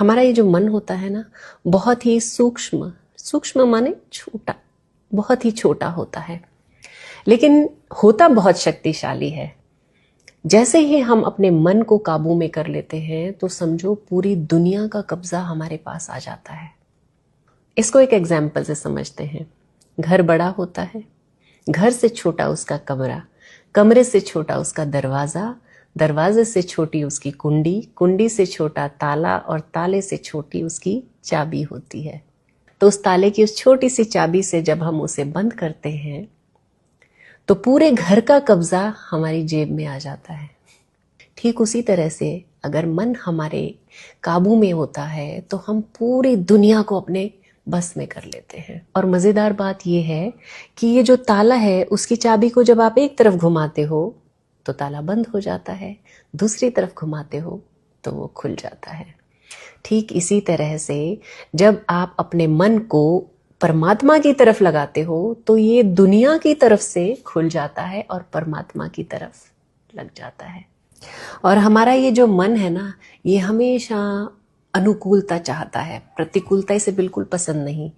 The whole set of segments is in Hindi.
हमारा ये जो मन होता है ना, बहुत ही सूक्ष्म, सूक्ष्म माने छोटा, बहुत ही छोटा होता है, लेकिन होता बहुत शक्तिशाली है। जैसे ही हम अपने मन को काबू में कर लेते हैं तो समझो पूरी दुनिया का कब्जा हमारे पास आ जाता है। इसको एक एग्जाम्पल से समझते हैं। घर बड़ा होता है, घर से छोटा उसका कमरा, कमरे से छोटा उसका दरवाजा, दरवाजे से छोटी उसकी कुंडी, कुंडी से छोटा ताला और ताले से छोटी उसकी चाबी होती है। तो उस ताले की उस छोटी सी चाबी से जब हम उसे बंद करते हैं तो पूरे घर का कब्जा हमारी जेब में आ जाता है। ठीक उसी तरह से अगर मन हमारे काबू में होता है तो हम पूरी दुनिया को अपने बस में कर लेते हैं। और मजेदार बात यह है कि ये जो ताला है उसकी चाबी को जब आप एक तरफ घुमाते हो तो ताला बंद हो जाता है, दूसरी तरफ घुमाते हो तो वो खुल जाता है। ठीक इसी तरह से जब आप अपने मन को परमात्मा की तरफ लगाते हो तो ये दुनिया की तरफ से खुल जाता है और परमात्मा की तरफ लग जाता है। और हमारा ये जो मन है ना, ये हमेशा अनुकूलता चाहता है, प्रतिकूलता इसे बिल्कुल पसंद नहीं।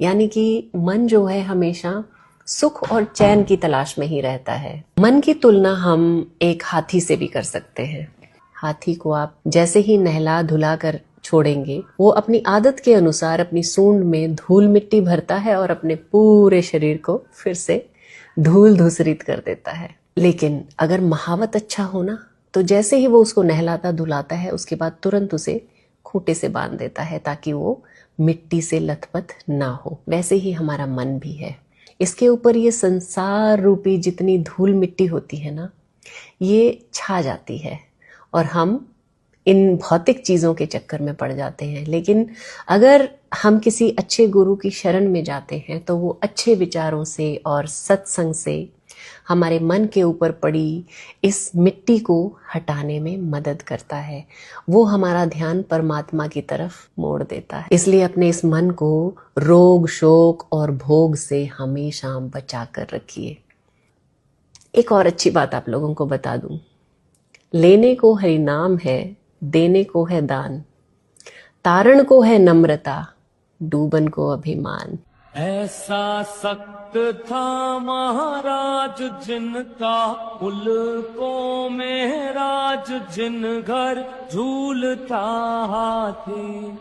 यानी कि मन जो है हमेशा सुख और चैन की तलाश में ही रहता है। मन की तुलना हम एक हाथी से भी कर सकते हैं। हाथी को आप जैसे ही नहला धुला कर छोड़ेंगे, वो अपनी आदत के अनुसार अपनी सूंड में धूल मिट्टी भरता है और अपने पूरे शरीर को फिर से धूल धूसरित कर देता है। लेकिन अगर महावत अच्छा हो ना, तो जैसे ही वो उसको नहलाता धुलाता है उसके बाद तुरंत उसे खूंटे से बांध देता है ताकि वो मिट्टी से लथपथ ना हो। वैसे ही हमारा मन भी है। इसके ऊपर ये संसार रूपी जितनी धूल मिट्टी होती है ना, ये छा जाती है और हम इन भौतिक चीज़ों के चक्कर में पड़ जाते हैं। लेकिन अगर हम किसी अच्छे गुरु की शरण में जाते हैं तो वो अच्छे विचारों से और सत्संग से हमारे मन के ऊपर पड़ी इस मिट्टी को हटाने में मदद करता है। वो हमारा ध्यान परमात्मा की तरफ मोड़ देता है। इसलिए अपने इस मन को रोग, शोक और भोग से हमेशा बचा कर रखिए। एक और अच्छी बात आप लोगों को बता दूं, लेने को हरि नाम है, देने को है दान, तारण को है नम्रता, डूबन को अभिमान। ऐसा सख्त था महाराज जिनका, उल्कों में राज जिन घर झूलता हाथी।